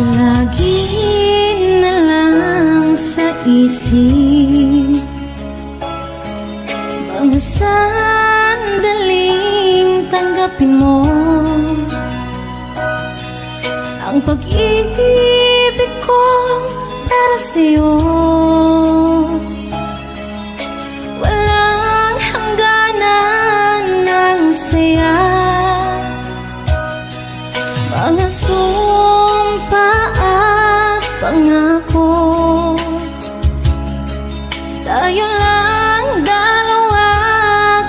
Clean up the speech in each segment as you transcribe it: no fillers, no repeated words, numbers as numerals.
Lagi na lang sa isip mga sandaling tanggapin mo ang pag-ibig ko para sa'yo. Walang hangganan ng saya, mga sumpa at pangako. Tayo lang dalawa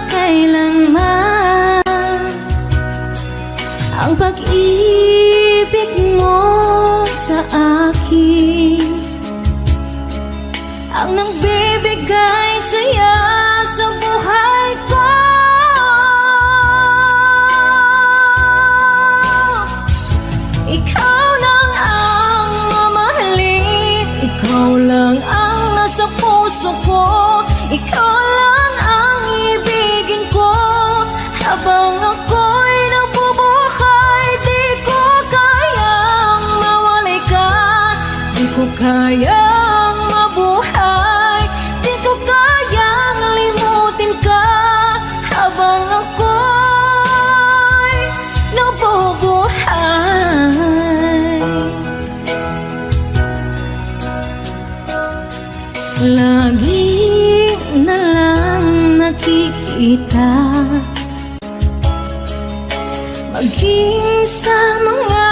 kailanman. Ang pag-ibig mo sa akin ang nagbibigay saya sa buhay ko. Ikaw lang ang mamahalin, ikaw lang ang nasa puso ko, ikaw lang ang ibigin ko. Habang ako'y nabubuhay, di ko kayang mawalay ka, di ko kayang mabuhay, di ko kayang limutin ka. Habang ako'y nabubuhay, lagi na lang nakikita, maging sa mga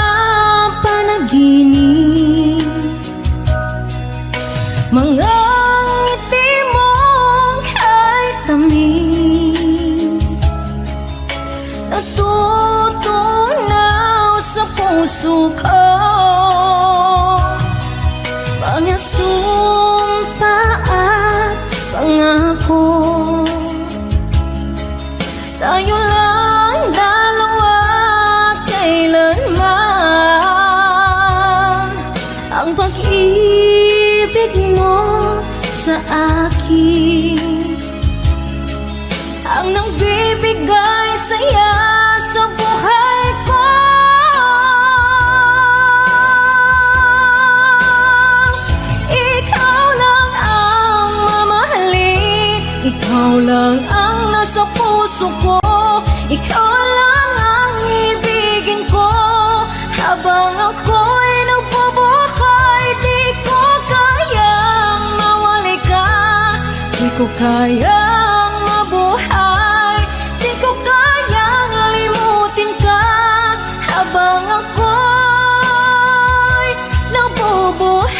panaginip, mga ngiti mong kahit tamis, natutunaw sa puso ko. Mga sumpa at pangako, tayo lang dalawa kailanman. Ang pag-ibig mo sa akin ang nagbibigay saya sa buhay ko. Ikaw lang ang mamahalin, ikaw lang ang nasa puso ko, ikaw lang ang ibigin ko. Habang ako'y nagbubuhay, di ko kayang mawalay ka, di ko kayang mabuhay, di ko kayang limutin ka. Habang ako'y nabubuhay,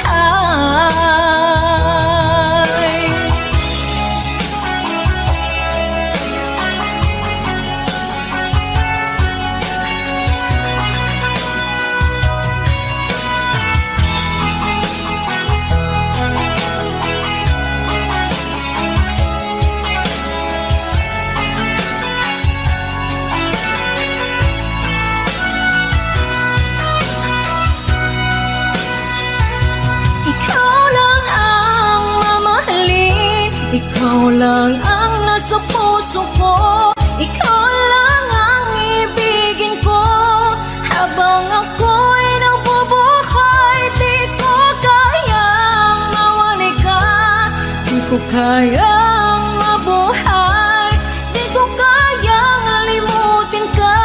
ikaw lang ang nasa puso ko, ikaw lang ang ibigin ko. Habang ako'y nabubuhay, di ko kayang mawalay ka, di ko kayang mabuhay, di ko kayang limutin ka.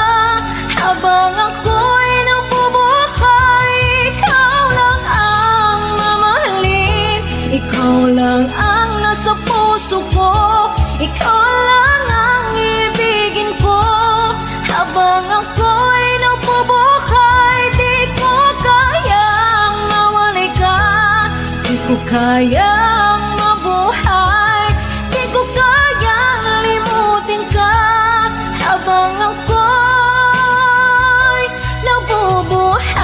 Habang ako'y nabubuhay, ikaw lang ang mamahalin, ikaw lang ang nasa puso ko, ikaw lang ang ibigin ko. Habang ako'y nabubuhay, di ko kayang mawalay ka, di ko kayang mabuhay, di ko kayang limutin ka. Habang ako'y nabubuhay,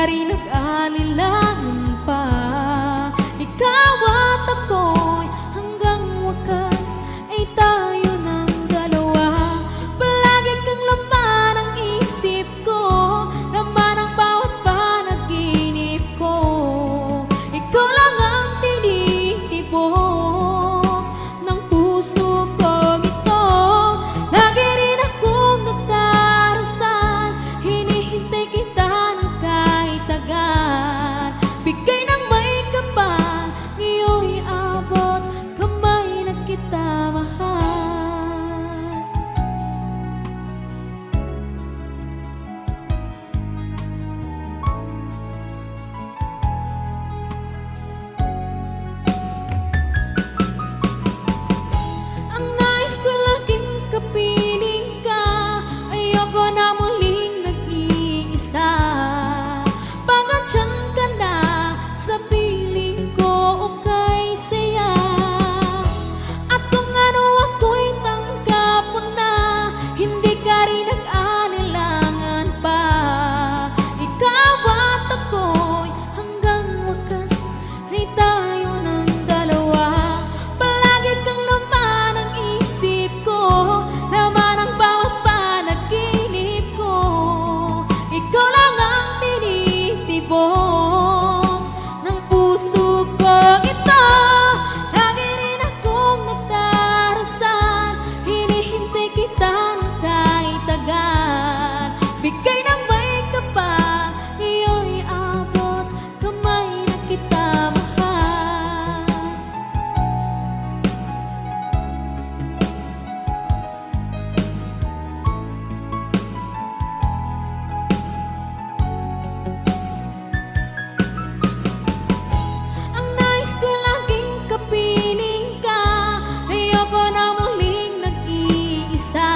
rin nag-alilangan pa. Ikaw at ako'y hanggang wakas ay tayo ng dalawa. Palagi kang laman ang isip ko, laman ang bawat panaginip ko. Ikaw lang ang tinitibok ng puso kong ito. Lagi rin akong nagdarasal, hinihintay kita ng kahit agad. Bigay ng may kapal, ngayon'y abot kamay na kita mahal. Ang nais ko laging kapiling ka, ayoko na muling nag-iisa. Pangandyan ka na sa piling ko, okay saya. At kung ano ako'y tanggap mo na, hindi ka rin nag-anilangan pa. Ikaw at ako'y hanggang wakas ay tayo ng dalawa. Palagi kang laman ang isip ko, laman ang bawat panaginip ko. Ikaw lang ang tinitibok ng puso ko ito. Lagi rin akong nagdarasal, hinihintay kita ng kahit agad. Bigay ng may kapal, ngayon'y abot kamay na kita mahal. Ang nais ko laging kapiling ka, ayoko na muling nag-iisa.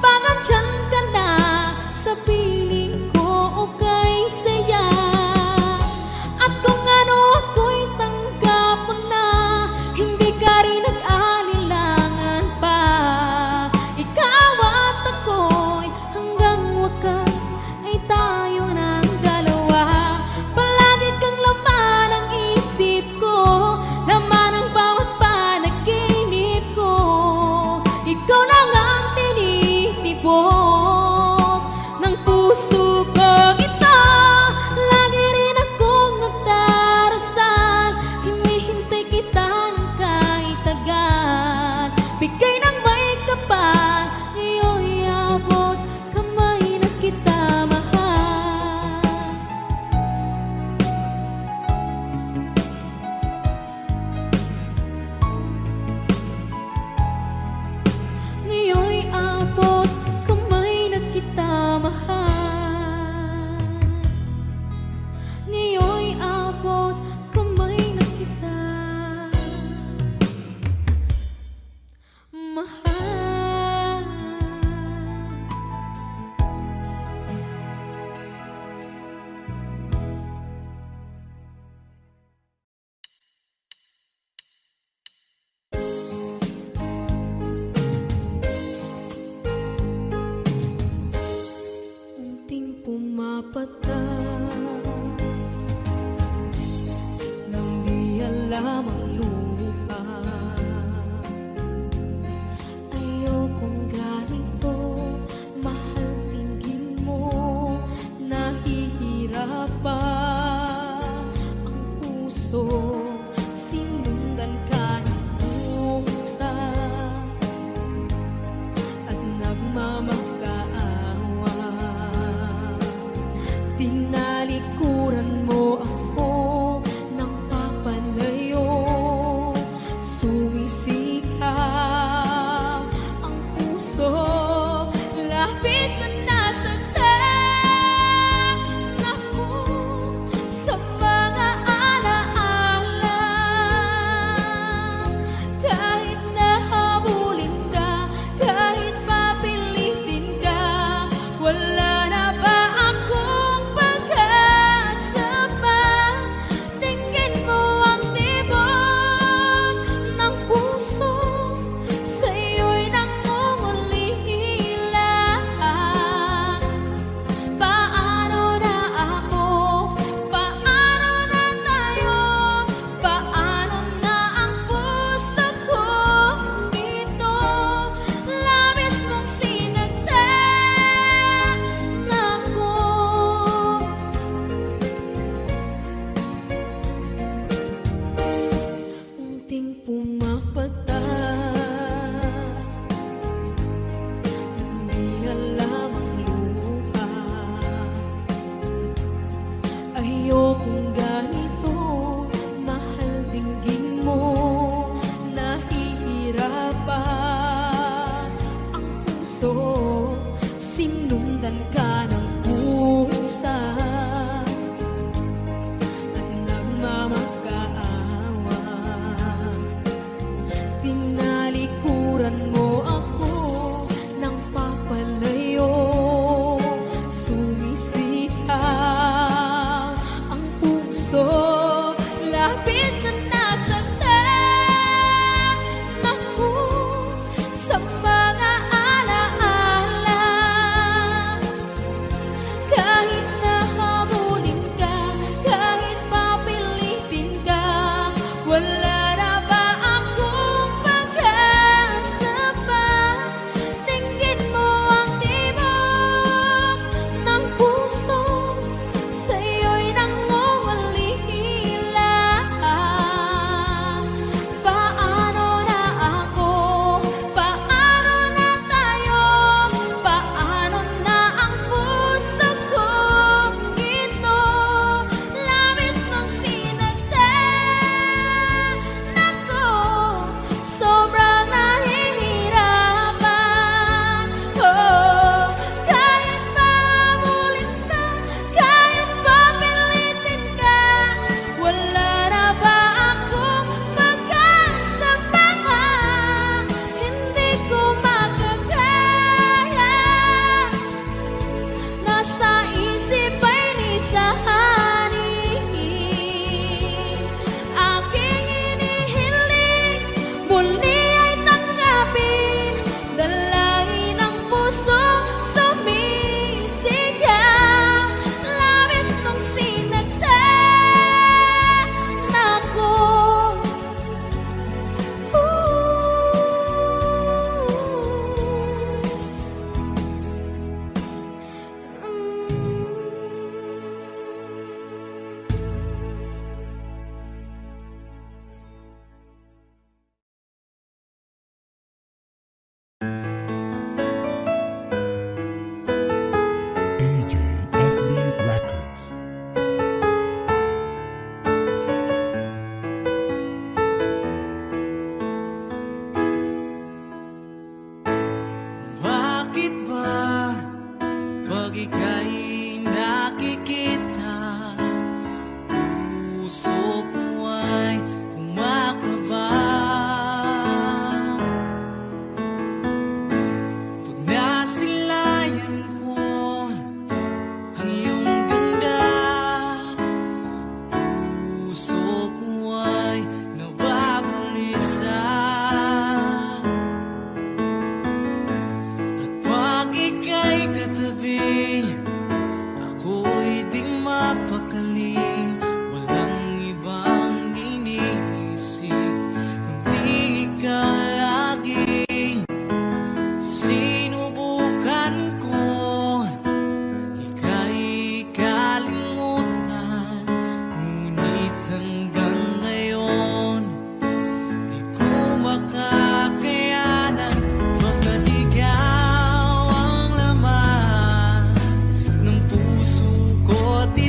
Pangandyan ka na sa piling ko, okay saya. At kung ano ako'y tanggap mo na, hindi ka rin nag-alilangan pa. Ikaw at ako'y hanggang wakas ay tayo ng dalawa. Palagi kang laman ang isip ko, laman ang bawat panaginip ko. Ikaw lang ang tinitibok ng puso ko ito. Lagi rin akong nagdarasal, hinihintay kita ng kahit agad. Bigay ng may kapal, ngayon'y abot kamay na kita mahal. Ngayon'y abot kamay na kita mahal. Ngayon'y abot kamay na kita mahal. Unting pumapatak nang di alam ang lupa. Ayokong ganito, mahal tingin mo, nahihirapan ang puso. Sinundan ka ng pusa at nagmamakaawa. Tinalikuran mo ako ng papalayo, sumisikap ang puso. Labis na nasaktan ako sa mga alaala. Kahit nahabulin ka, kahit mapilitin ka, wala na ba akong pag-asa?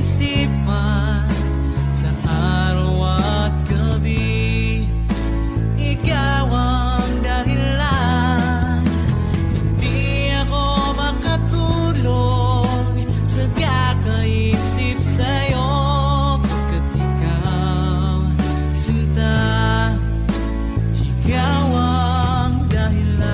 isipan sa araw at gabi. Ikaw ang dahilan, hindi ako makatulog sa kakaisip sa'yo. Pagkat ikaw, sinta, ikaw ang dahilan.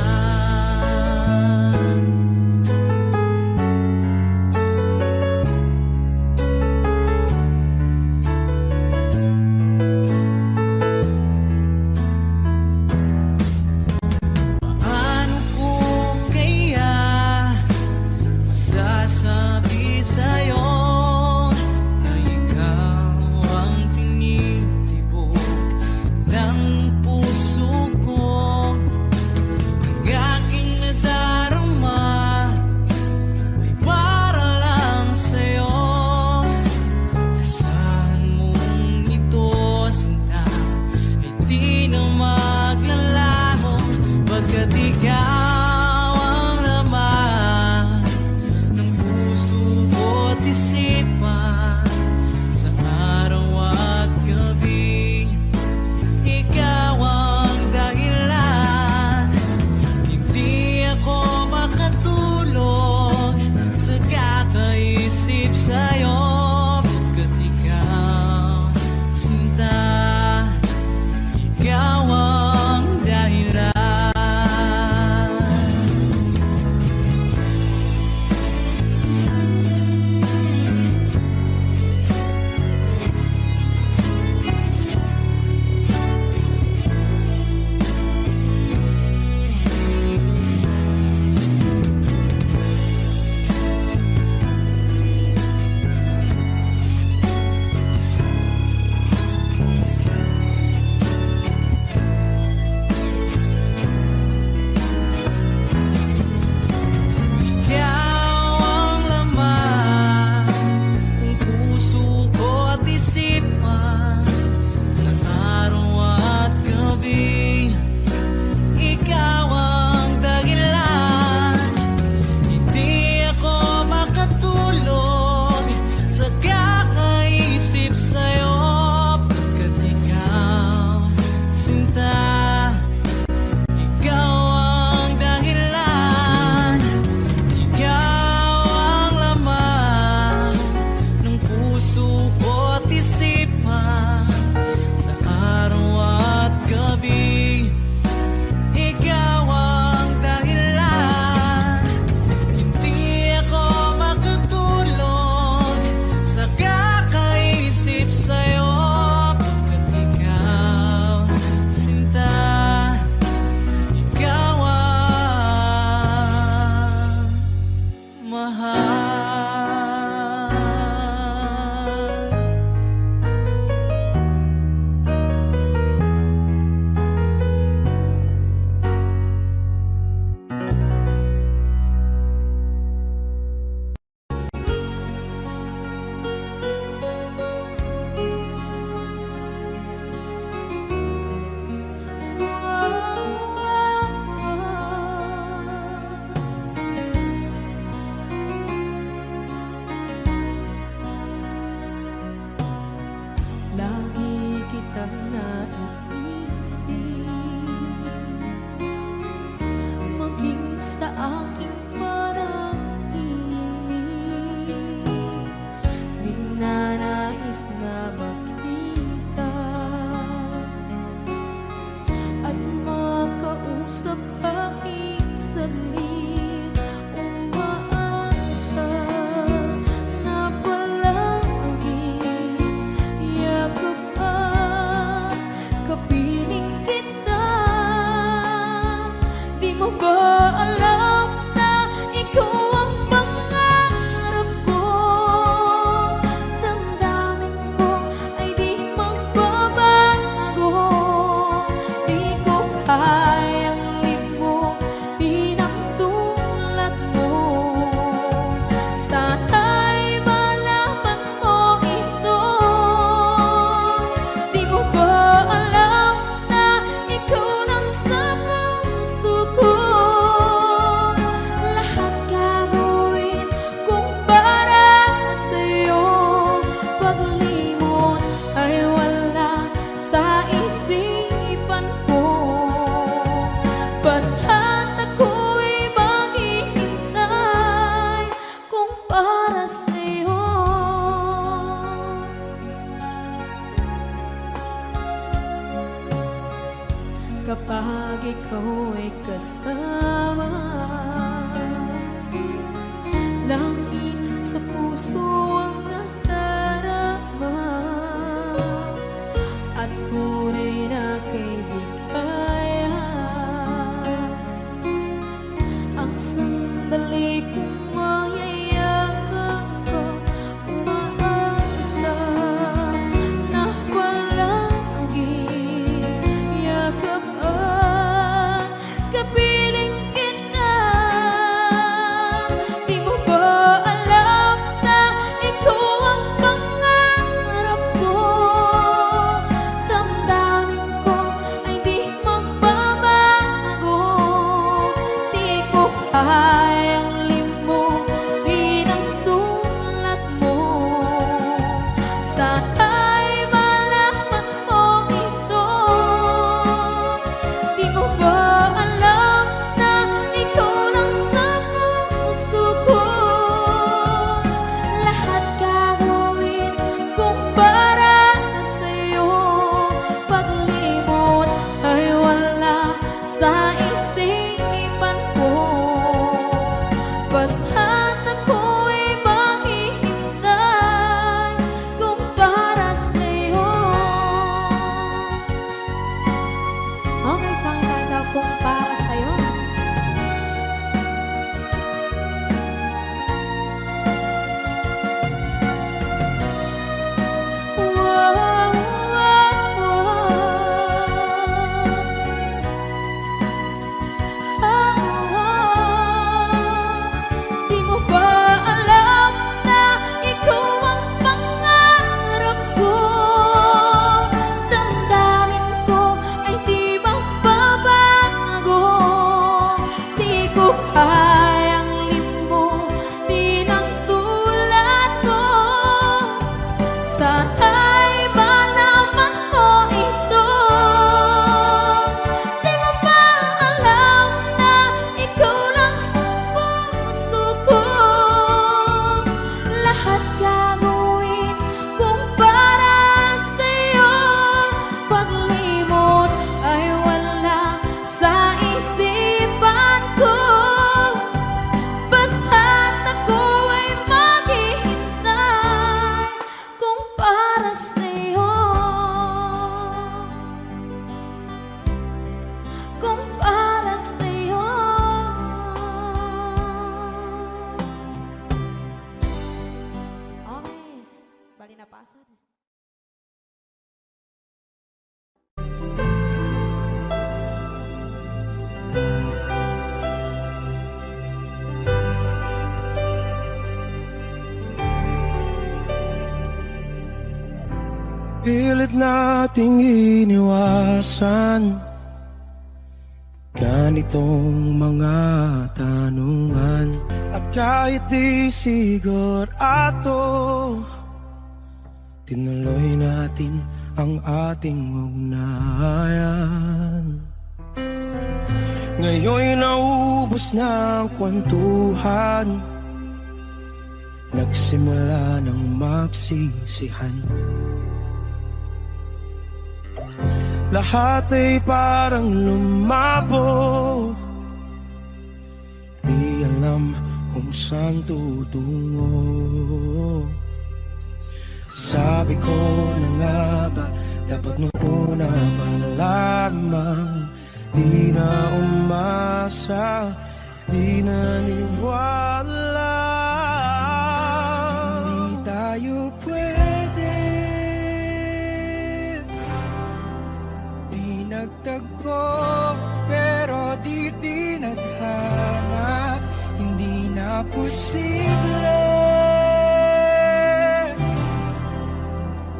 kapag ikaw ay kasama. Langit sa puso ang nadarama at tunay na kaibigan. Ang sandali kong mayayakap ko, umaasa na palaging yakapan, kapiling kita. Di mo ba alam na ikaw ang pangarap ko? Damdamin ko ay di magbabago. Di ko kayang limutin ang tulad mo. Sana'y malaman mo ito. Di mo ba alam na ikaw lang sa puso ko? Lahat gagawin kung para sa'yo. Paglimot ay wala sa isipan ko. Basta't ako'y maghihintay kung para sa'yo. Okay, saan tayo kung para sa'yo? Wow, wow, wow. Di mo ba alam na ikaw ang pangarap ko? Damdamin ko ay di magbabago. Di ko kayang limutin ang tulad mo. Sana'y malaman mo ito. Di mo ba alam na ikaw lang sa puso ko? Lahat gagawin kung para sa'yo. Paglimot ay wala sa isipan ko. Basta't ako ay maghihintay kung para sa'yo. Kung para sa'yo. Okay, bali na pasad. Pilit nating iniwasan ganitong mga tanungan. At kahit di sigurado, tinuloy natin ang ating ugnayan. Ngayon'y naubos na ang kwentuhan, nagsimula ng magsisihan. Lahat ay parang lumabo, di alam kung saan tutungo. Sabi ko na nga ba, dapat nung una pa lamang, di na umasa, di naniwala. Hindi tayo pwede, di nagtagpo, pero di tinadhana. Hindi na posible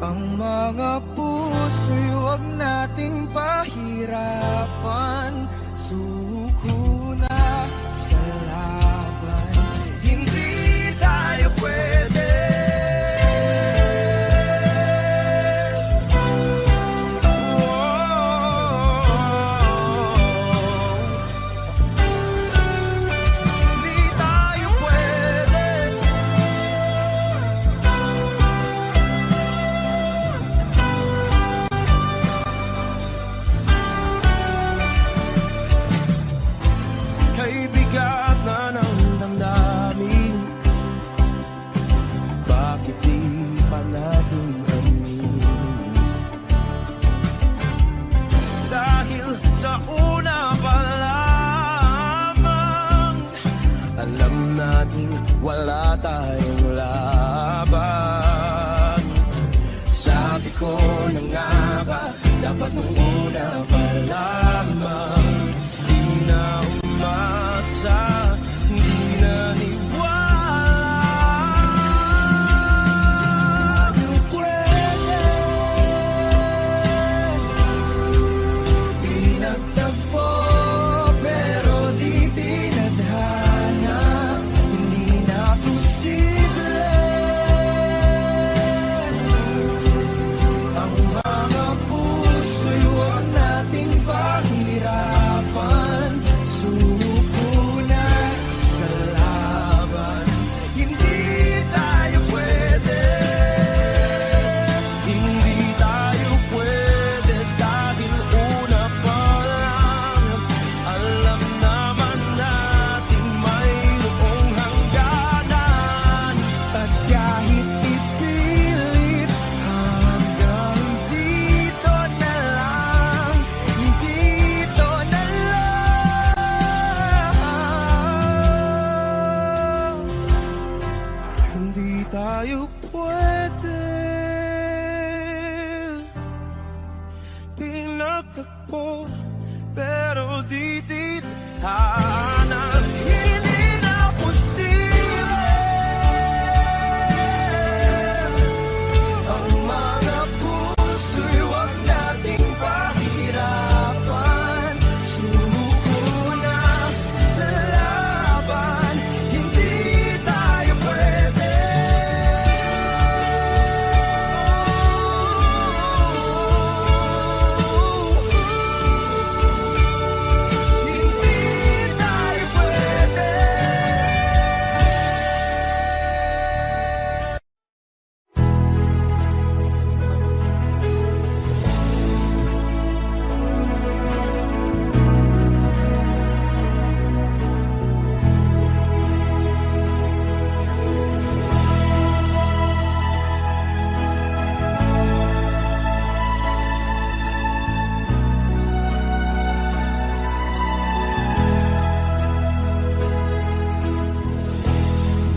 ang mga puso'y huwag nating pahirapan. Suko na sa laban, hindi tayo pwede. Hindi tayo pwede. bakit di pa natin aminin? Dahil sa una pa lamang alam natin wala tayong laban. Sabi ko na nga ba, dapat nung una pa lamang di na umasa, di na niwala. Pwede pinagtagpo pero di tinadhana, hindi na posible ang mga puso'y huwag nating pahirapan. Suko na sa laban, hindi tayo pwede, hindi tayo pwede dahil una pa lang alam naman natin mayroong hangganan. At kahit ipilit hanggang dito na lang, dito na lang, hindi tayo pwede. Pinagtagpo pero di tinadhana, hindi na posible ang mga puso'y huwag nating pahirapan. Suko na sa laban, hindi tayo pwede. Hindi tayo pwede.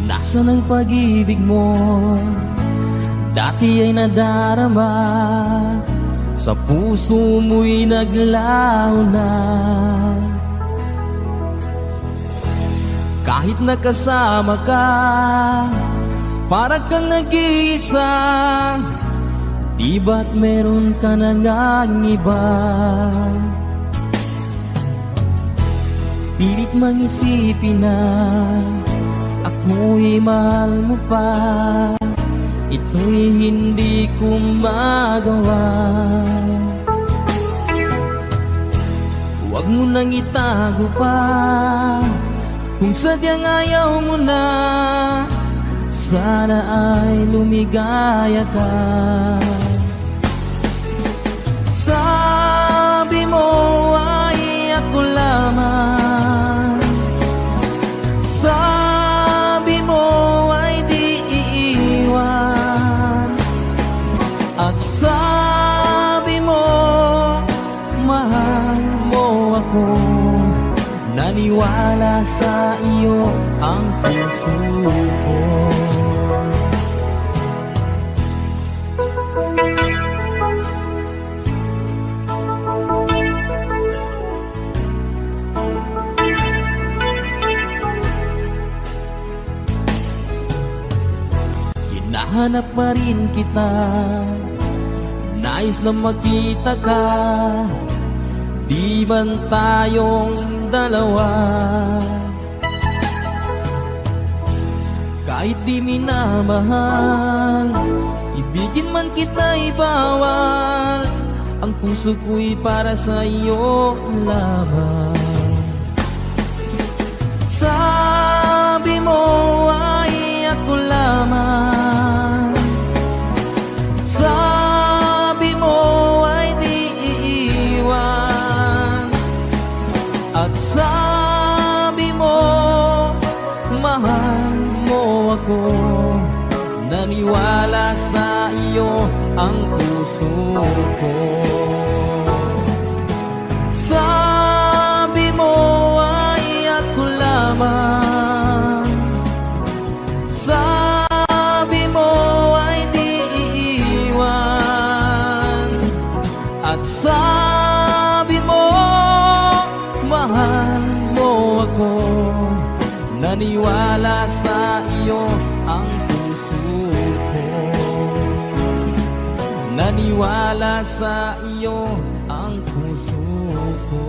Nasaan ang pag-ibig mo? Dati ay nadarama, sa puso mo'y naglaho na. Kahit nakasama ka, parang kang nag-iisa. Di ba't meron ka na ngang iba? Pilit mang isipin na ako'y mahal mo pa, ito'y hindi ko magawa. Huwag mo nang itago pa, kung sadyang ayaw mo na, sana ay lumigaya ka. Sabi mo ay ako lamang, sabi mo ay di iiwan, at sabi mo mahal mo ako. Naniwala sa iyo ang puso ko. Hinahanap pa rin kita, nais na makita ka, di man tayong dalawa. Kahit di minamahal, ibigin man kita'y bawal, ang puso ko'y para sa iyo lamang. Sabi mo ay ako lamang, sabi mo ay di iiwan, at sabi mo mahal mo ako. Naniwala naniwala sa iyo ang puso ko. Sabi mo ay ako lamang, sabi mo ay di iiwan, at sabi mo mahal mo ako. Naniwala sa iyo ang puso ko. Naniwala sa iyo ang puso ko.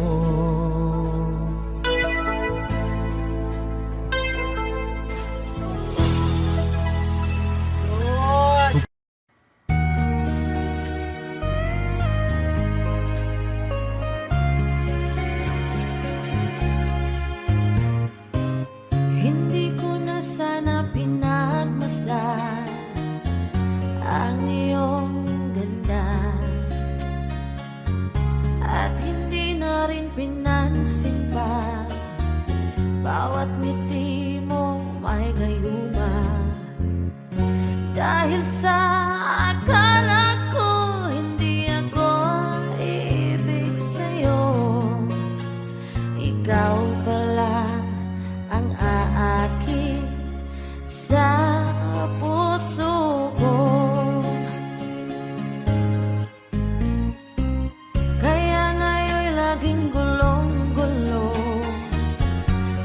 Hindi ko na sana pinagmasdan ang iyong ganda, at hindi na rin pinansin pa bawat ngiti mong may gayuma. Dahil sa akala ko hindi ako ibig sa'yo, ikaw pala ang aakit sa puso ko. Kaya ngayon'y laging gulong-gulo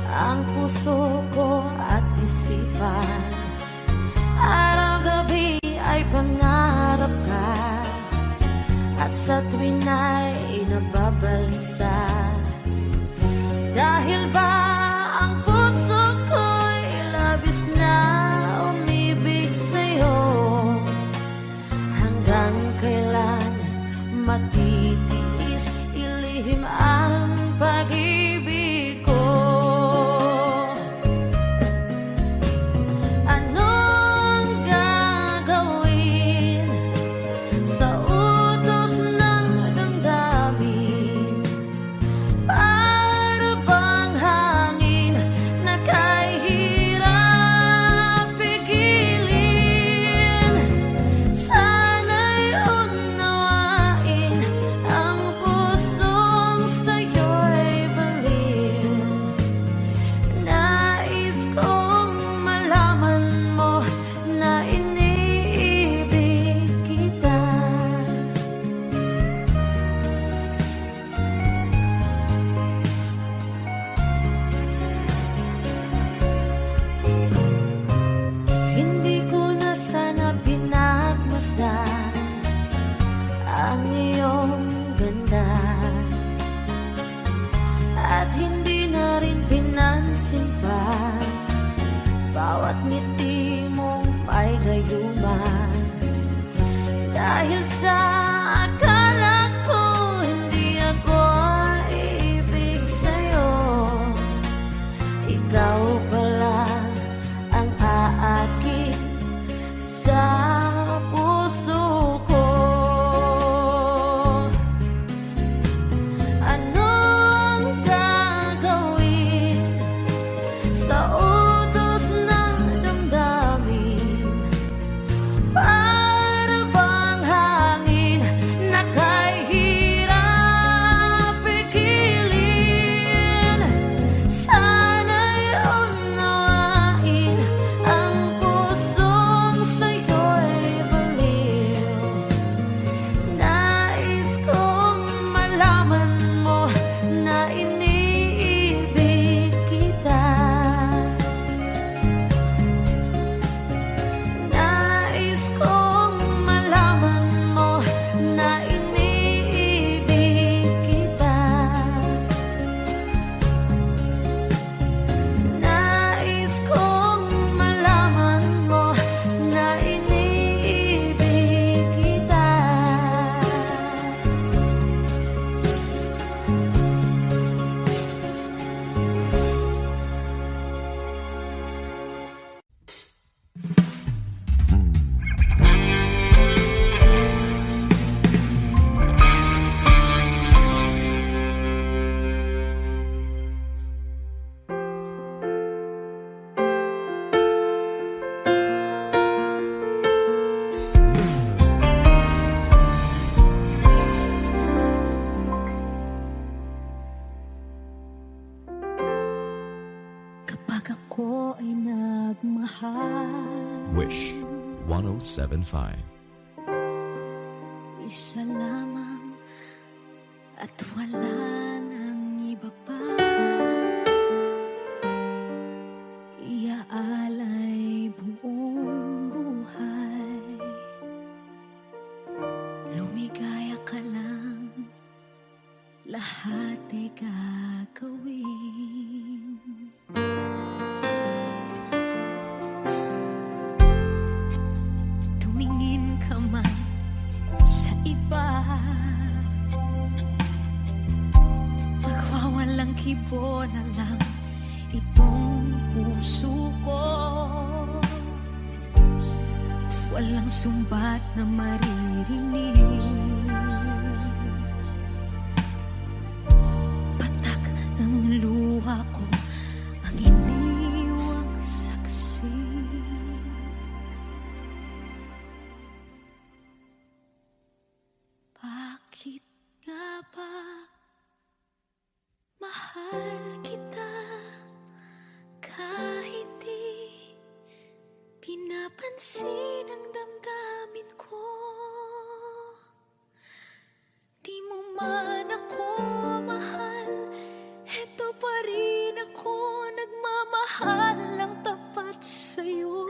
ang puso ko at isipan. Araw-gabi ay pangarap ka, at sa tuwin ay nababalisa. Dahil ba ang puso ko'y labis na umibig sa'yo? Hanggang kailan matitiis ilihim ang pag-ibig ko? Anong gagawin sa utos ng damdamin? Para bang hangin na kahirap pigilin? Sana'y unawain ang pusong sa'yo'y balin. Nais kong malaman mo na iniibig kita. Hindi ko na sana pinagmasdan ang iyong ganda, at hindi na rin pinansin pa bawat ngiti mong may gayuma. Dahil sa akala ko hindi ako ibig sa'yo, ikaw pala ang aakit sa puso ko. Anong gagawin sa utos ng damdamin? Para bang hangin Isa lamang at wala nang iba pa. Iaalay buong buhay. Lumigaya ka lang, lahat ay gagawin. Tumingin ka man sa iba, magwawalang kibo na lang itong puso ko. Walang sumbat na maririnig, patak ng luha ko ang iniwang saksi. Bakit nga ba mahal kita kahit di pinapansin ang damdamin ko? Di mo man ako mahal, eto pa rin ako nagmamahal ng tapat sa'yo.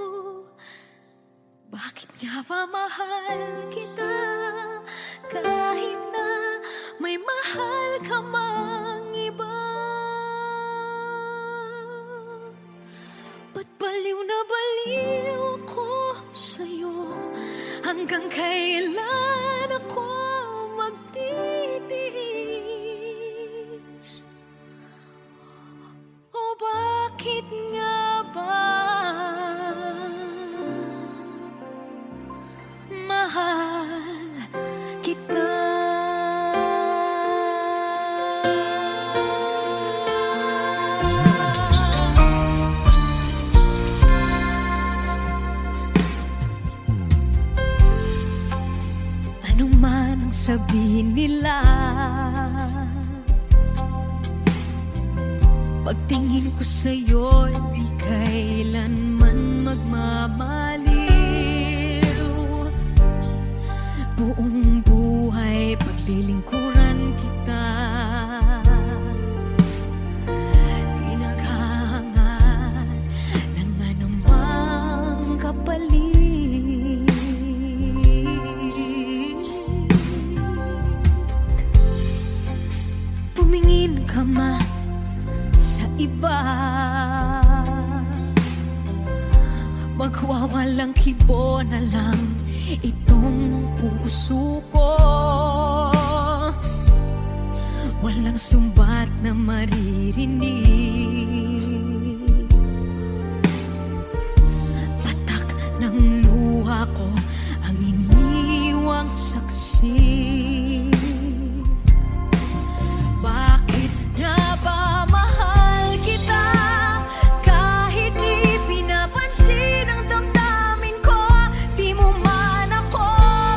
Bakit nga ba mahal kita kahit na may mahal ka mang iba? Ba't baliw na baliw ako sa'yo? Hanggang kailan ako magtitiis? O bakit nga ba mahal kita? Ano man ang sabihin nila, pagtingin ko sa'yo, di kailanman magmamaliw. Buong buhay paglilingkuran kita, di naghahangad ng anumang kapalit. Tumingin ka man sa iba, magwawalang kibo na lang itong puso ko. Walang sumbat na maririnig, patak ng luha ko ang iniwang saksi. Bakit nga ba mahal kita kahit di pinapansin ang damdamin ko? Di mo man ako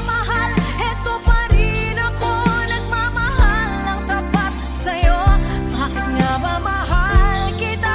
mahal, eto pa rin ako nagmamahal ng tapat sa'yo. Bakit nga ba mahal kita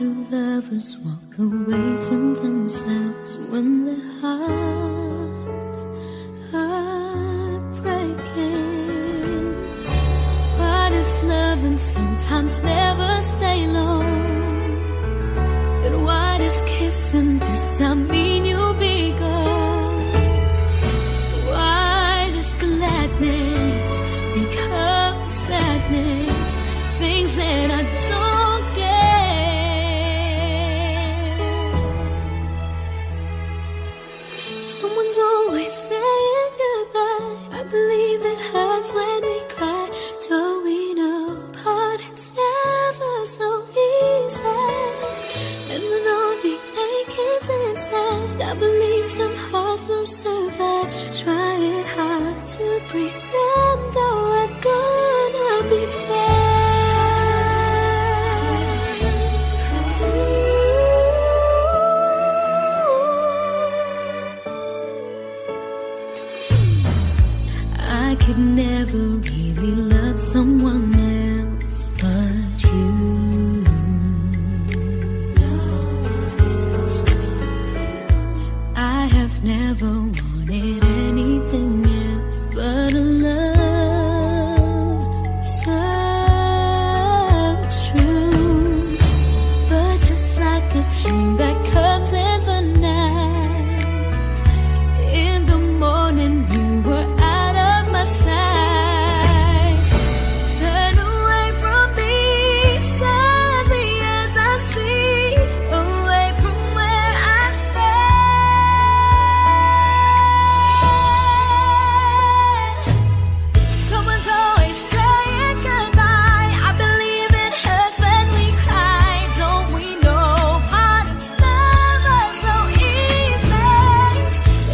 do lovers walk away from themselves when their hearts are breaking? What is love and sometimes never stay long? But what is kissing this time mean you'll be gone? Why does gladness become sadness? Things that I don't get. Someone's always saying goodbye. I believe it hurts when we cry. Don't we know parting's never so easy? And with all the achings inside, I believe some hearts will survive. Trying hard to pretend that we're gonna be fair. I could never really love someone else but you. I have never wanted anything else but a love so true. But just like a dream that comes in the night, in the morning you were out of my sight. Turn away from me, sadly as I see, away from where I stand. Someone's always saying goodbye. I believe it hurts when we cry. Don't we know parting's never so easy?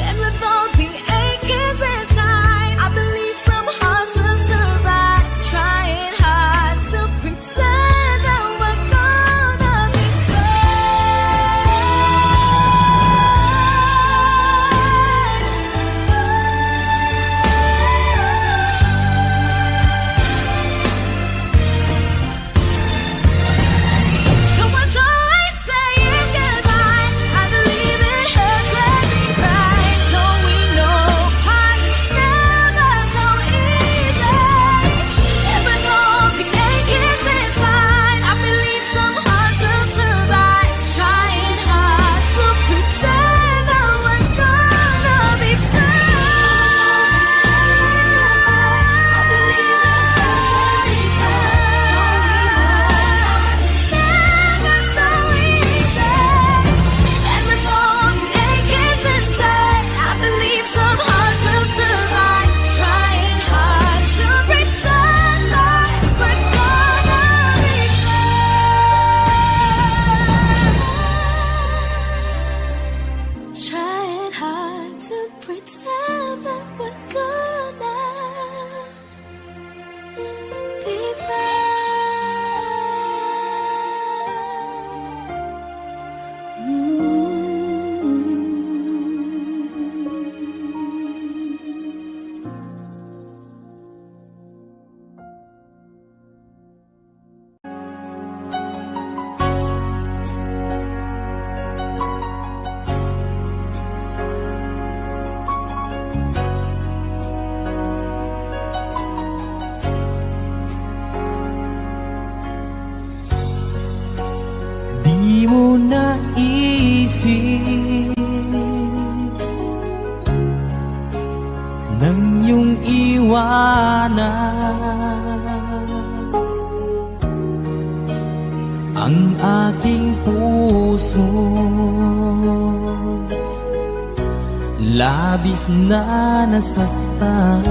And with all the achings inside, I believe some hearts will survive. Trying hard to pretend that we're gonna be Someone's always saying goodbye. I believe it hurts when we cry. Don't we know parting's never so easy? And with all the achings inside, I believe some hearts will survive. Trying hard to pretend that we're gonna be I believe it hurts when we never so easy. And with all the achings inside, I believe some hearts will survive. Trying hard to pretend that we're gonna be Trying hard to pretend that we're gonna be Di mo naisip nang iyong iwanan ang aking puso. Labis na nasaktan,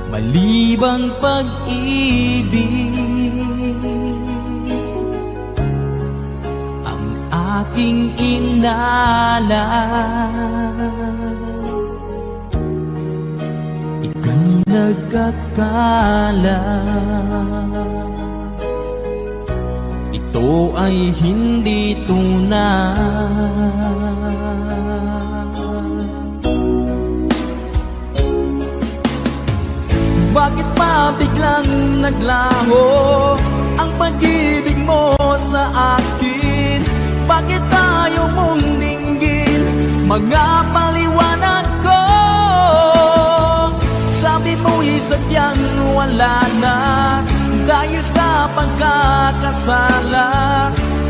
malibang pag-ibig ang aking inalas. Ika'y nagkakala ito ay hindi tunay. Bakit pa biglang naglaho ang pag-ibig mo sa akin? Bakit tayo mong dinggin? Mga paliwanag ko. Sabi mo'y sadyang wala na dahil sa pagkakasala.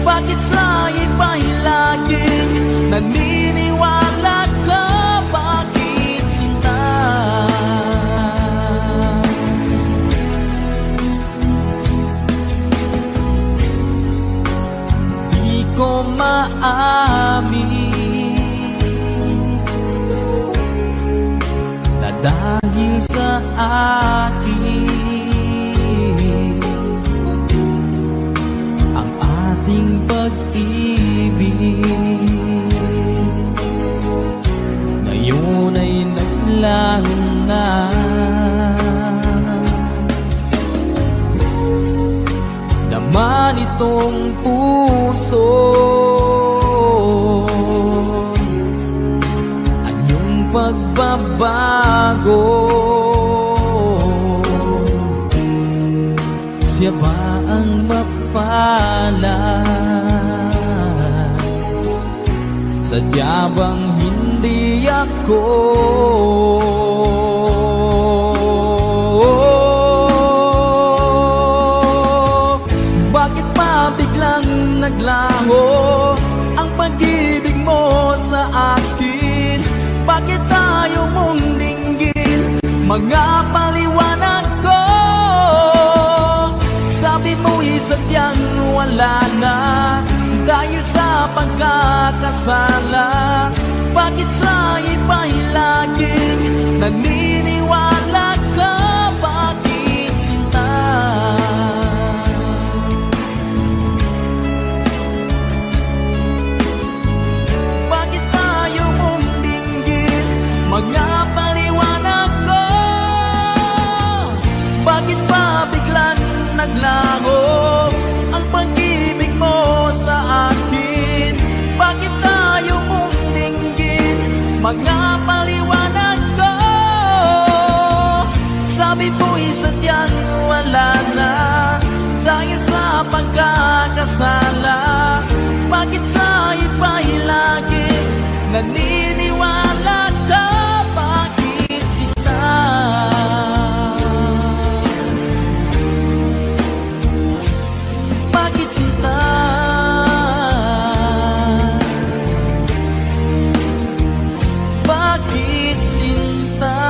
Bakit sa iba'y laging naniniwala ka? Bakit sinta? Di ko maamin na dahil sa akin ang ating pag-ibig ngayon ay naglalangan. Naman itong puso anyong pagbabago. Siya ba ang mapalad? Sadya bang hindi ako? Bakit pa biglang naglaho ang pag-ibig mo sa akin? Bakit tayo mong dinggin? Mga paliwanag ko. Sabi mo'y sadyang wala na dahil sa pagkakasala. Bakit sa iba'y laging naniniwala ka? Bakit sinta? Bakit tayo mong dinggin? Mga paliwanag ko. Bakit pa biglang naglaho ang pag-ibig mo sa akin? Bakit tayo mong dinggin? Mga paliwanag ko. Sabi mo'y sadyang wala na dahil sa pagkakasala. Bakit sa iba'y laging naniniwala ka? Bakit sinta? Bakit sinta? Bakit sinta?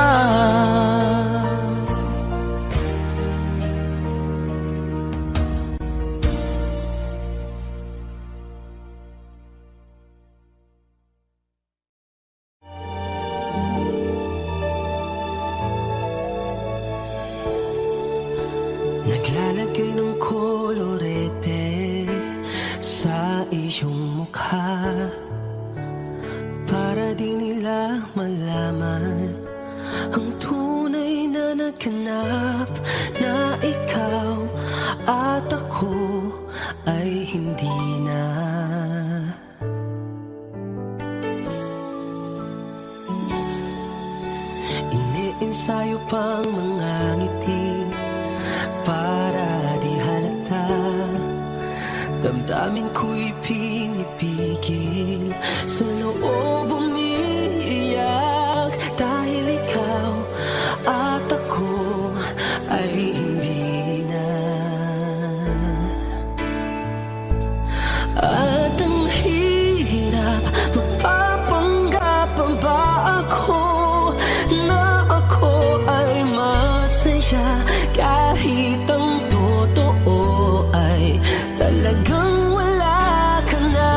Naglalagay ng kolorete sa iyong mukha para di nila malaman ang tunay na naganap, na ikaw at ako ay hindi na. Iniensayo pang mga ngiti para di halata. Damdamin ko'y pinipigil, sa loob umiiyak dahil ikaw at ako ay hindi na. At ang hirap, magpapanggap pa ba ako na ako ay masaya kahit ang totoo ay talagang wala ka na.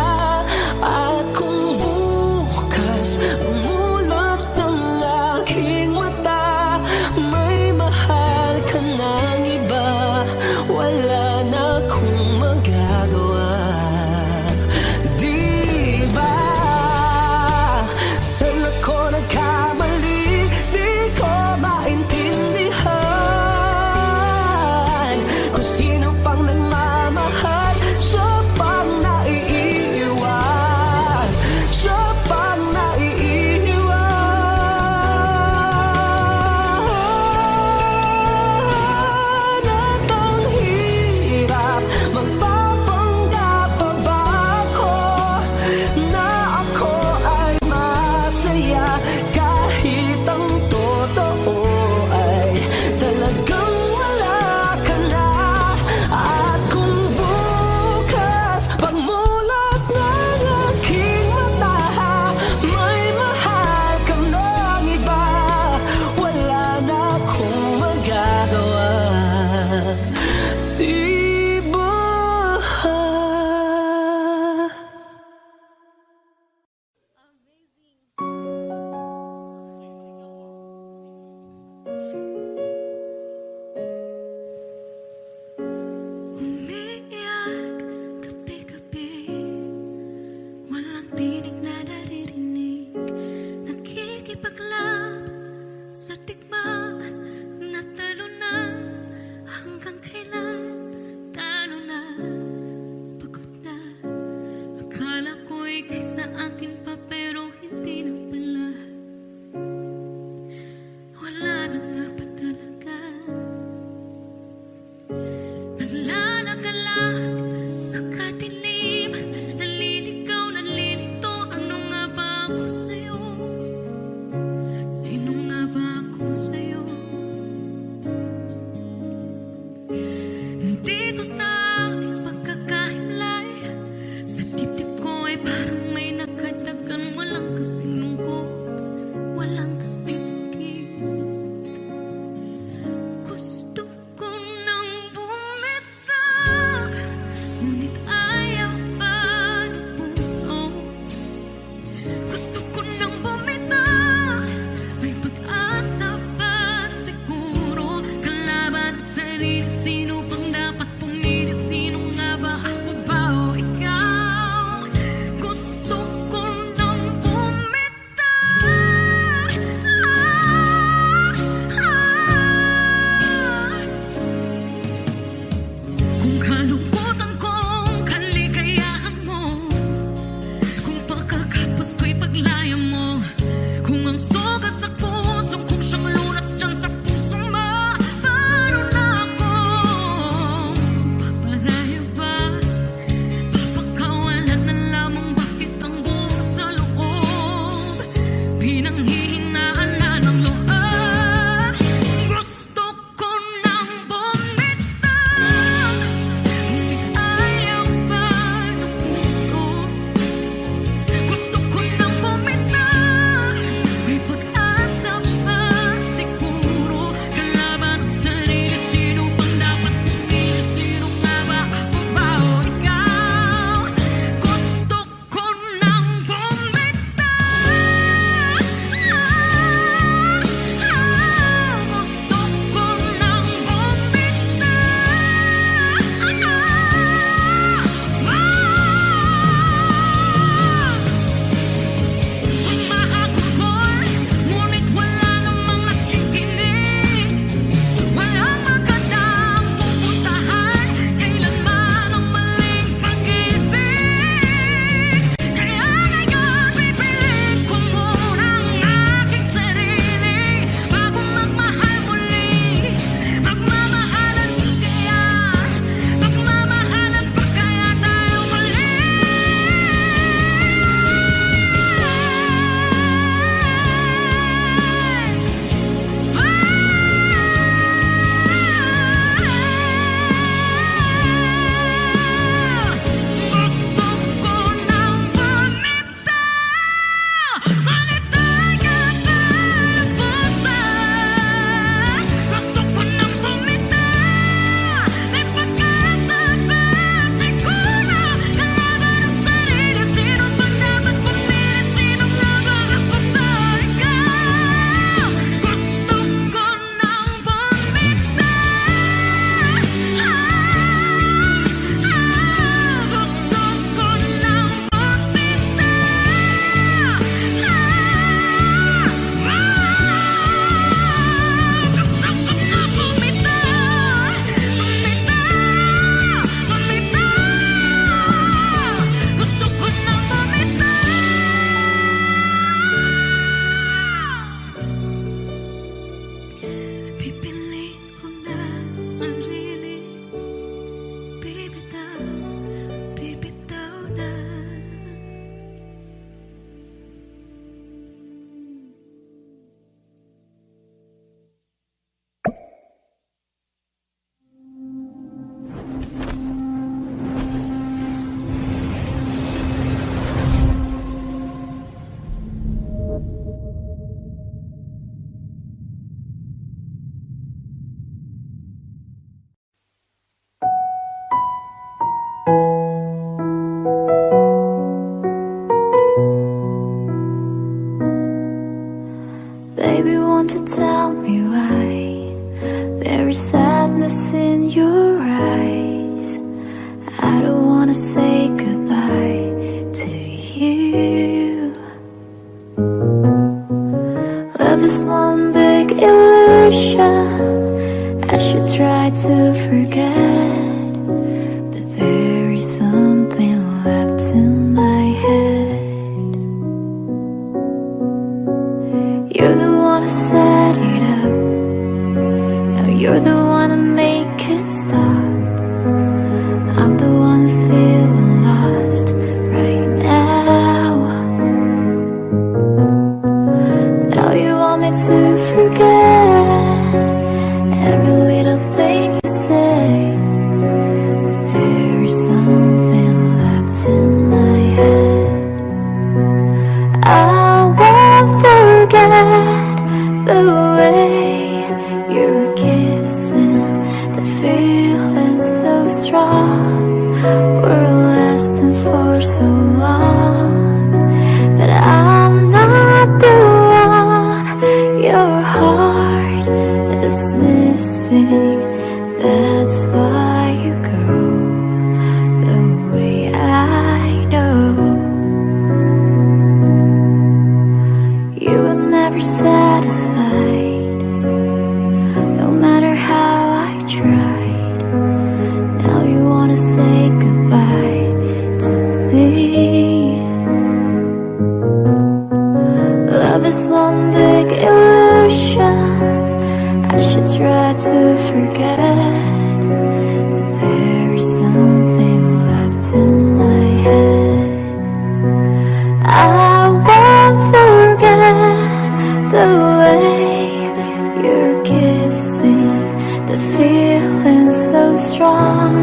Sa digmaan, natalo na. Hanggang kailan, talo na. Pagod na. Akala ko'y kaysa akin pa, pero hindi na pala. Wala na nga pa talaga. Naglalagalag sa kadiliman, naliligaw, nalilito. Ano nga ba ako sa'yo? Sino nga ba ako sa'yo? Dito sa aking pagkakahimlay, sa dibdib ko ay parang may nakadagan. Walang kasing lungkot, walang kasing sakit. Gusto ko nang bumitaw, ngunit ayaw pa ng puso. Gusto ko nang bumitaw, may pag-asa pa siguro. Kalaban ang sarili, sino bang dapat pumili? Sino nga ba, ako ba o ikaw? Gusto ko nang bumitaw. Kung kalungkutan kong kaligayahan mo, kung pagkakapos ko'y paglaya mo, kung ang sugat sa puso kung siyang lunas dyan sa puso mo, paano na ako? Paparaya ba? Papakawalan na lamang, bakit ang buo sa loob? Pinanghihinaan na ng loob. Gusto ko nang bumitaw, ngunit ayaw pa ng puso. Gusto ko nang bumitaw, may pag-asa pa siguro. Kalaban ang sarili, sino bang dapat pumili? Sino nga ba, ako ba o ikaw? Gusto ko nang bumitaw. Gusto ko nang Humahagulgol, ngunit wala namang nakikinig. Walang magandang pupuntahan, kailanman ang maling pag-ibig. Kaya ngayon pipilit ko muna ang aking sarili bago magmahal muli. Magmamahalan pa kaya? Magmamahalan pa kaya tayo muli? Gusto ko nang bumitaw, manitaya ka ng puso. Gusto ko nang bumitaw, may pag-asa pa siguro. Kalaban ang sarili, sino bang dapat pumili? Sino nga ba, ako ba o ikaw? Gusto ko nang bumitaw. Gusto ko nang Gusto ko nang pipiliin ko na sarili. Bibitaw, bibitaw na. Baby, won't you tell me why there is sadness in your eyes? I don't wanna say goodbye to you. Love is one big illusion. I should try to forget, but there is something left in my head. You're the one who set it up. Now you're the one to make it stop. I'm the one who's feeling lost right now. Now you want me to forget every little thing you say, but there is something left in my head. I won't forget the way you're kissing, the feeling so strong. We're lasting for so long, but I'm not the one your heart is missing. That's why you go the way I know. You were never satisfied, no matter how I tried. Now you wanna say goodbye to me. Love is one big illusion. I should try to forget, but there's something left in my head. I won't forget the way you're kissing, the feeling so strong.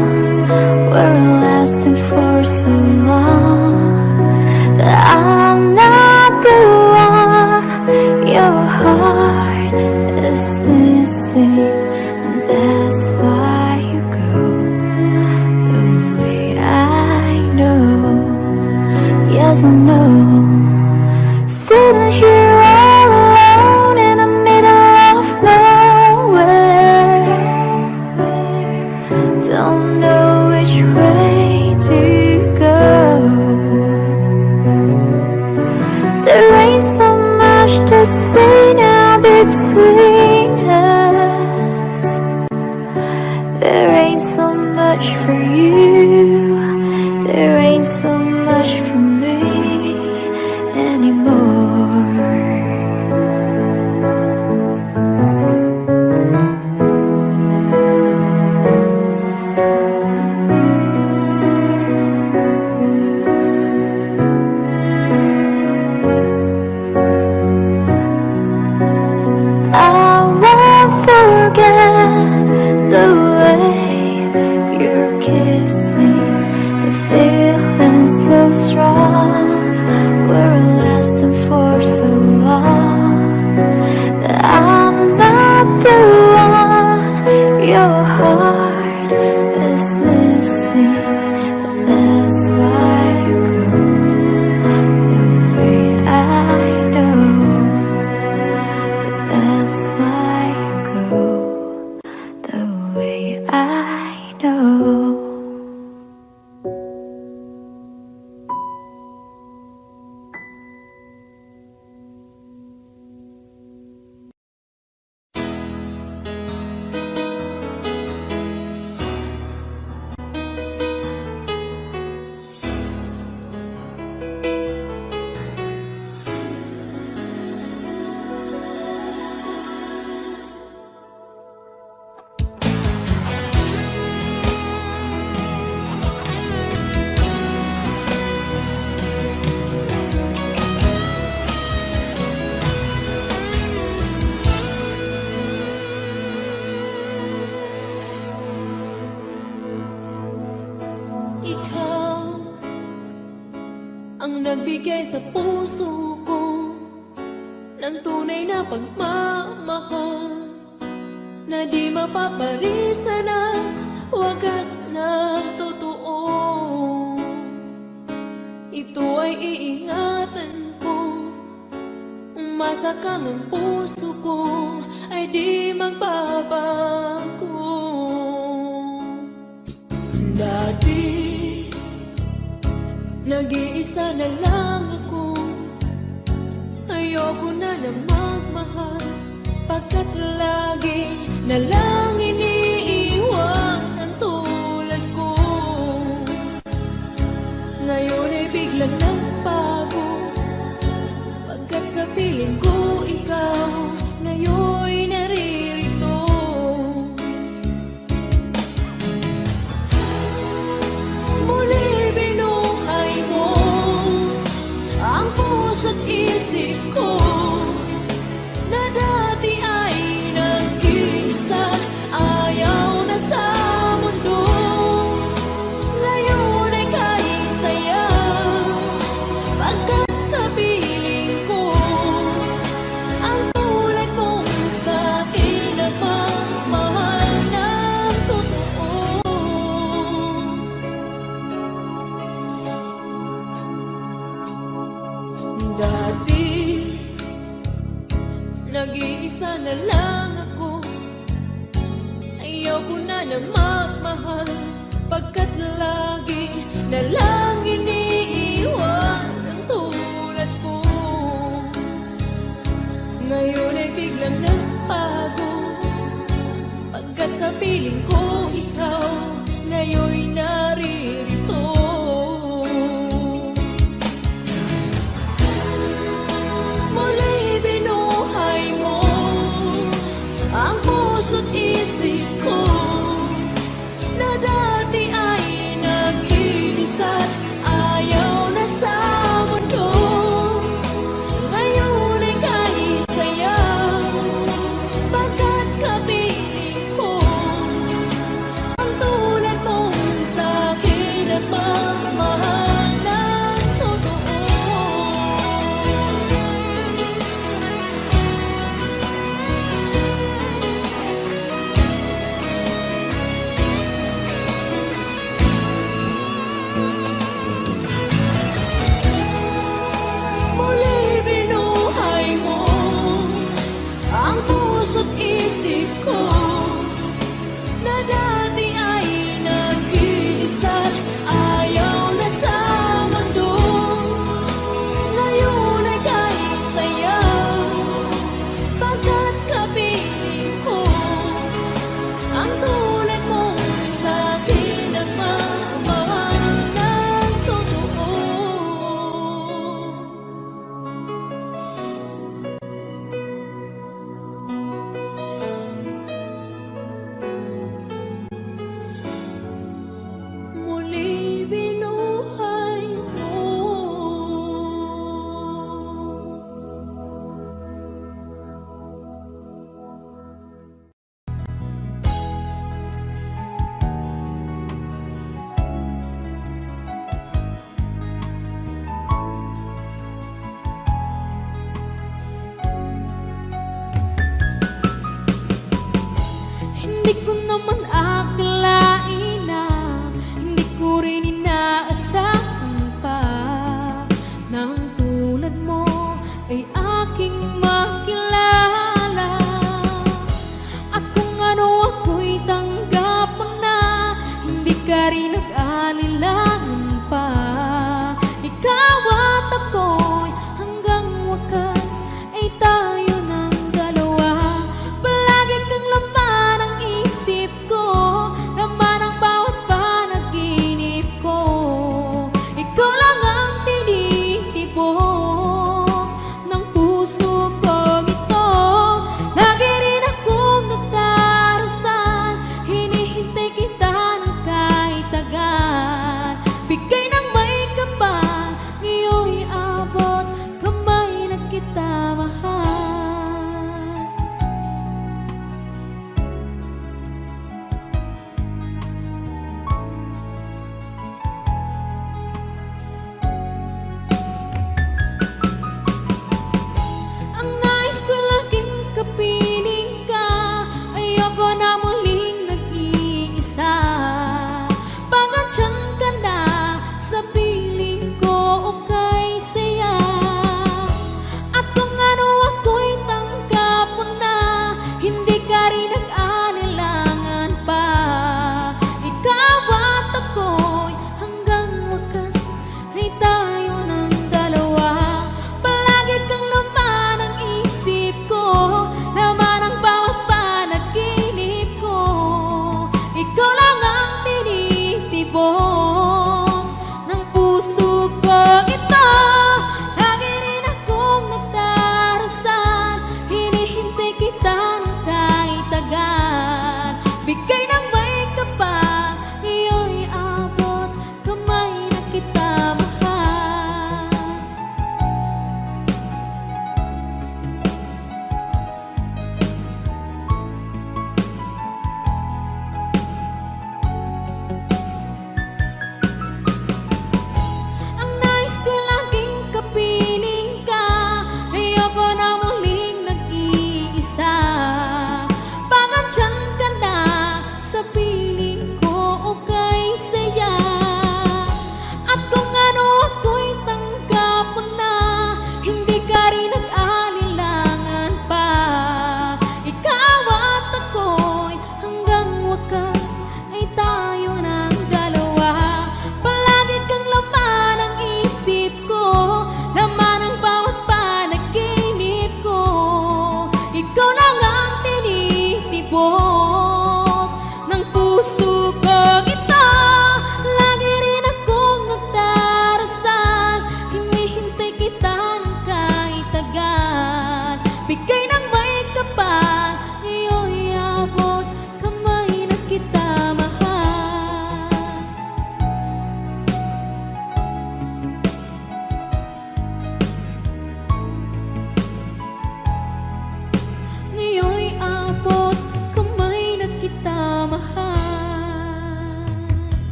We're lasting for so long, but I'm not the one your heart is missing. And that's why you go the way I know. Yes, I know. Sitting here all alone in the middle of nowhere, don't know which way to go. There ain't so much to say now between us. There ain't so much for you, there ain't so much for me anymore. I won't forget the way you're kissing, the feeling so strong. We're lasting for so long, that I'm not the one your heart is missing. But that's why you go the way I know. But that's why you go the way I know. Ikaw ang nagbigay sa puso ko ng tunay na pagmamahal, na di mapapalisan at wagas na totoo. Ito ay iingatan ko, umasa kang ang puso ko ay di magbabago. Dati nag-iisa na lang ako, ayoko na na magmahal Pagkat lagi na lang iniiwan ang tulad ko. Ngayon ay biglang nagbago. Pagkat sa piling ko ikaw ngayon naririto. Muli binuhay mo ang puso't isip ko na dati ay nag-iisa, ayaw na sa mundo. Ngayon ay kahit saya, pagkat kapiling ko ang tulad mong sa'kin na magmahal ng totoo. Dati nag-iisa na lang ako, ayaw ko na magmahal, pagkat lagi na lang iniiwan ang tulad ko. Ngayon ay biglang nagbago, pagkat sa piling ko ikaw ngayon naririto. Muli binuhay mo ang puso't isip ko na dati ay nag-iisa't ayaw na sa mundo. Ngayon ay kahit saya, pagkat kapiling ko ang tulad mong sa'kin na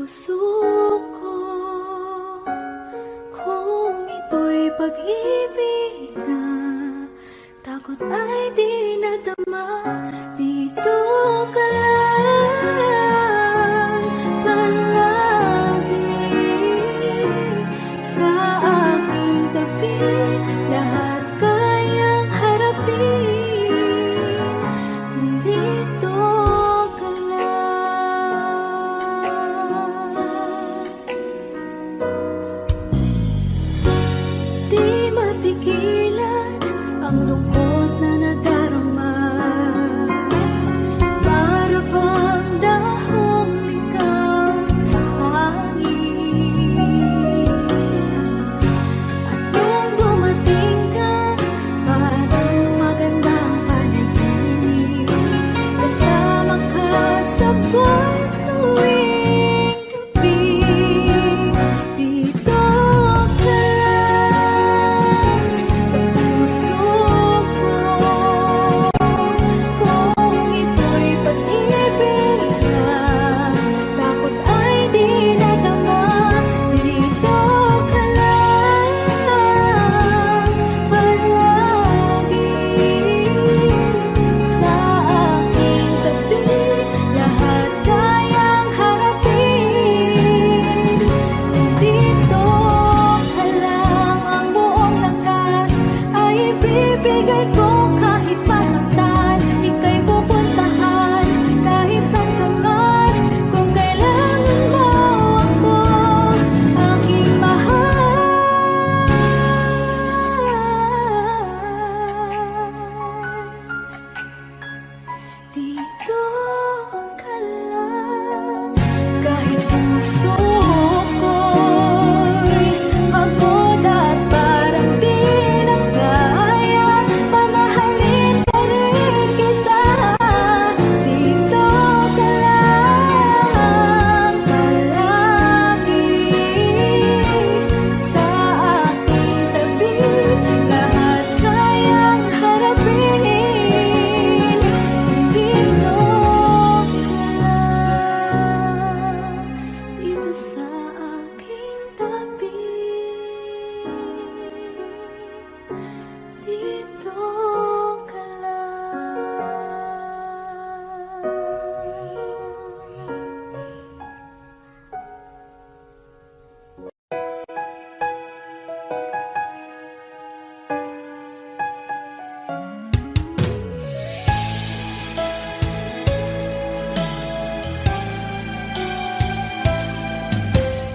puso ko. Kung ito'y pag-ibig na takot ay di nadama, dito ka lang palagi sa aking tabi. Lahat kayang harapin kung dito ka lang. Di mapigilan ang lungkot na nadarama, para bang dahong ligaw sa hangin. At nung dumating ka, parang magandang panaginip, kasama ka sa buwan tuwing gabi. Dito ka lang sa puso ko. Kung ito'y pag-ibig na takot ay di nadama, dito ka lang palagi sa aking tabi. Lahat kayang harapin kung dito ka lang. Ang buong lakas ay ibibigay ko kahit masaktan. Ika'y pupuntahan kahit saan ka man. Kung kailangan mo ako, aking mahal. Dito ka lang. Kahit puso ko'y pagod at parang di na kaya, pamahalin pa rin kita. Dito ka lang palagi sa aking tabi. Lahat kayang harapin kung dito ka lang. Dito sa aking tabi. Dito ka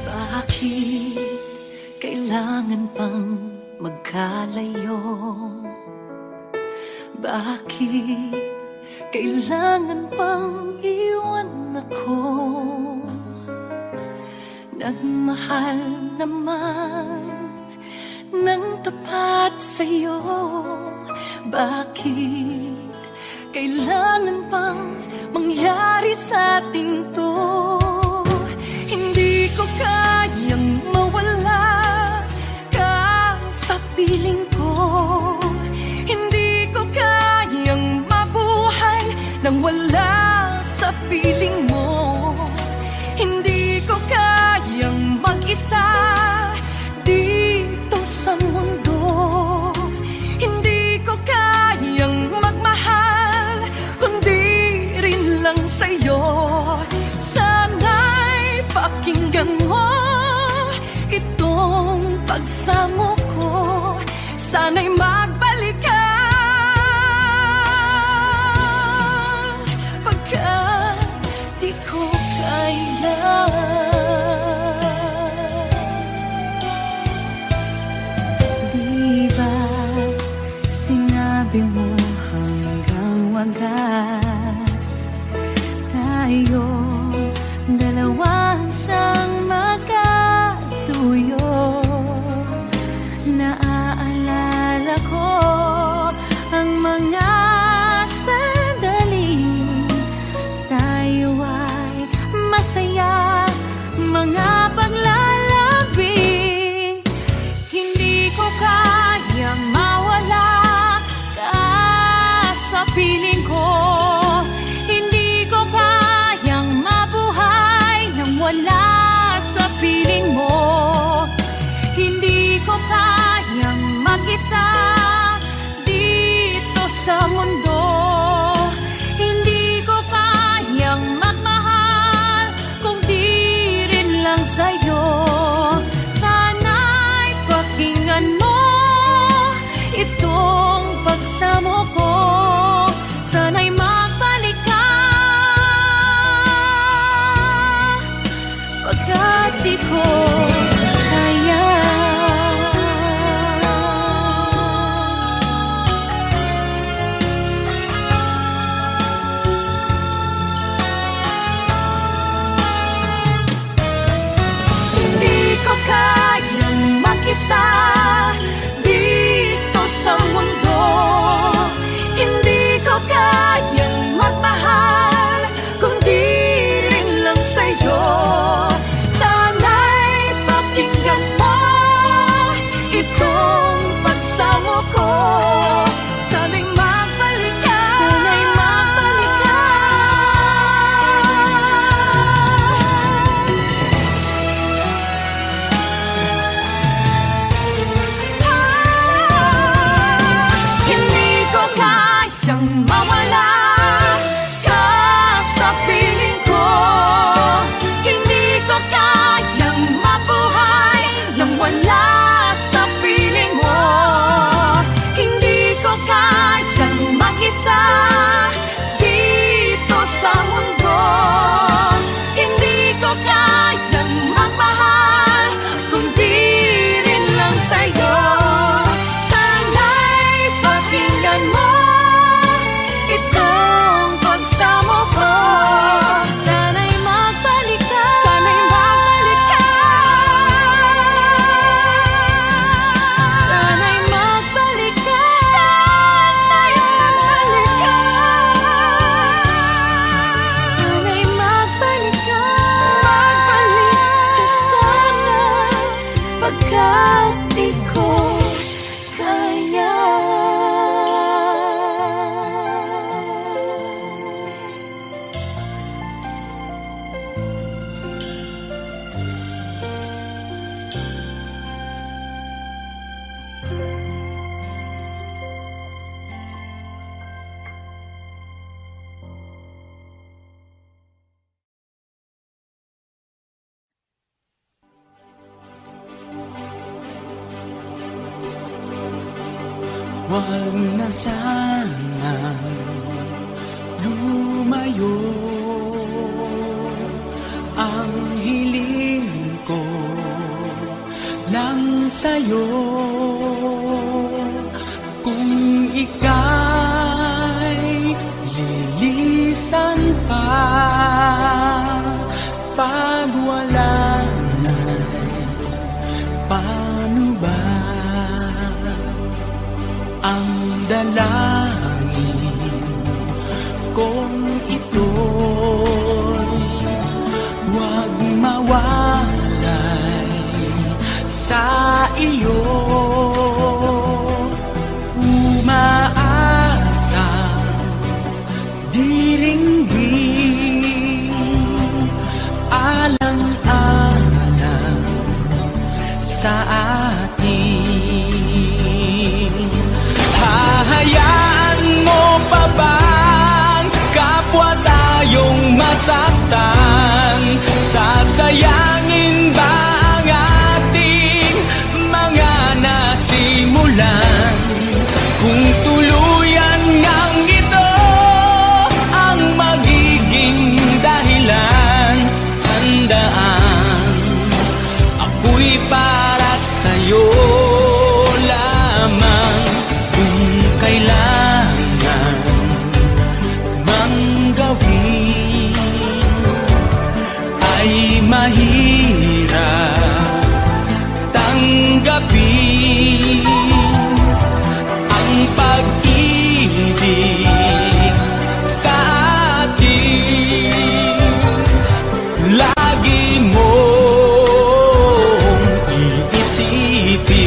Bakit kailangan pang magkalayo? Bakit kailangan pang iwan ako? Nagmahal naman ng tapat sa'yo. Bakit kailangan pang mangyari sa atin to? Hindi ko kayang mawala ka sa piling ko. Hindi ko kayang mabuhay nang wala sa piling mo. Hindi ko kayang mag-isa dito sa mundo. Hindi ko kayang magmahal kundi rin lang sa'yo. Sana'y pakinggan mo itong pagsamo ko. Sana'y magbalik ka pagkat di ko kaya. Di ba sinabi mo hanggang wagas tayo dalawa siyang magkasuyo? Naaalala ko ang mga sandali tayo ay masaya piling mo. Hindi ko kayang mag-isa dito sa mundo. Hindi ko kayang magmahal kung di rin lang sa'yo. Sana'y pakinggan mo itong pagsamo ko. Sana'y magbalik ka, pagkat di ko kaya. Hindi ko kayang mag-isa dito sa mundo. Hindi ko kayang magmahal kung di rin lang sa'yo. Sana'y pakinggan mo itong pagsamo ko. Sana'y magbalik ka, sana'y magbalik ka. Hindi ko kayang mawala ka sa piling ko. Hindi ko kayang mabuhay nang wala sa piling mo. Hindi ko kayang mag-isa dito sa mundo. Hindi ko kayang magmahal kung di rin lang sa'yo. Sana'y pakinggan mo itong pagsamo ko. Sana'y magbalik ka, sana'y magbalik ka. Sana'y magbalik ka, sana'y magbalik ka. Sana'y magbalik ka, magbalik ka sana, pagkat di ko kaya. Huwag na sana lumayo. Ang hiling ko lang sa'yo. Kung ika'y lilisan pa, pag wala na, paano ba? Ang dalangin kong ito'y huwag mawalay sa iyo. Umaasa diringgin, alang-alang sa atin. Hahayaan mo pa bang kapwa tayong masaktan? Sasayangin ba ang ating mga nasimulan? Kung tuluyan ngang ito ang magiging dahilan, handaan ako'y para sa'yo lamang. Kung kailangan mang gawin ay mahirap tanggapin. Ang pag-ibig sa atin lagi mong iisipin.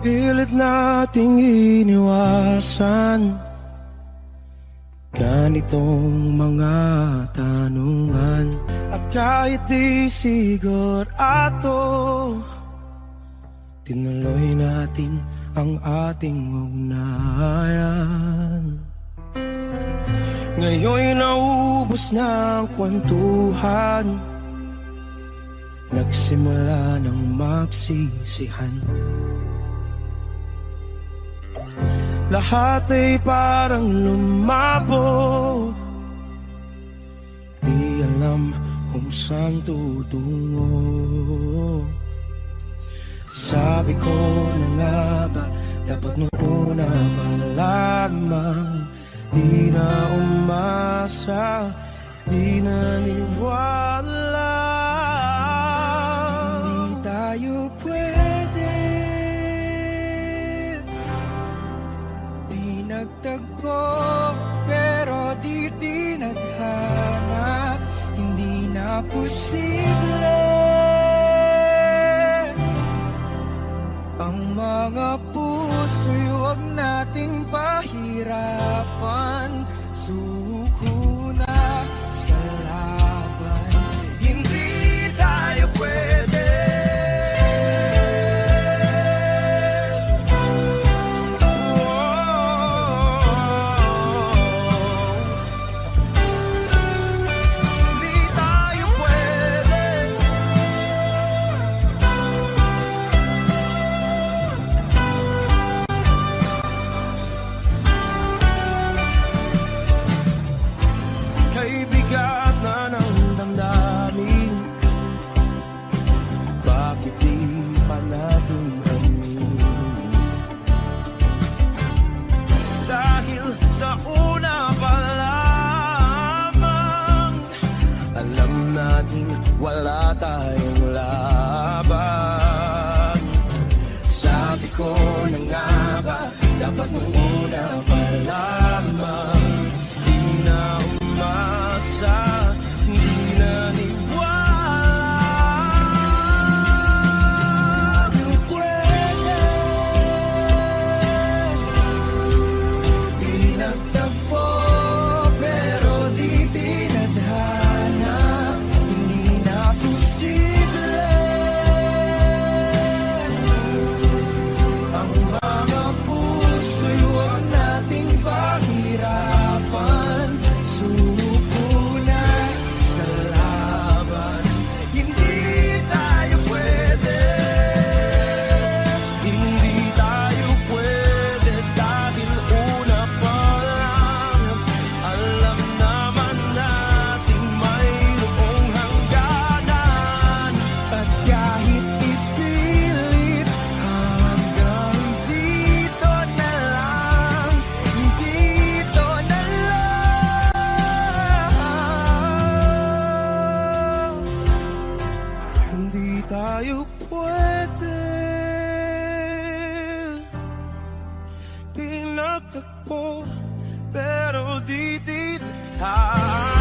pilit nating iniwasan ganitong mga tanungan. At kahit di sigurado, tinuloy natin ang ating ugnayan. Ngayon'y naubos na ang kwentuhan, nagsimula ng magsisihan. Lahat ay parang lumabo, di alam kung saan tutungo. Sabi ko na nga ba, dapat nung una pa lamang, di na umasa, di naniwala. Hindi tayo pwede, di nagtagpo, pero di naghanap. Hindi na posible ang mga puso'y huwag nating pahirapan. Suko na sa laban, hindi tayo pwede. Hindi tayo pwede. Kay bigat na ng damdamin, bakit di pa natin aminin? Dahil sa una pa lamang, alam natin wala tayong laban. Sabi ko na nga ba, dapat nung una pa lamang, di na umasa, di naniwala. Di pwede, di nagtagpo, pero di tinadhana. Hindi na posible ang mga puso'y huwag nating pahirapan. Suko na sa laban, hindi tayo pwede. Hindi tayo pwede dahil una pa lang, alam naman natin mayroong hangganan. At kahit ipilit, hanggang dito na lang, dito na lang. Hindi tayo pwede, pinagtagpo, pero di tayo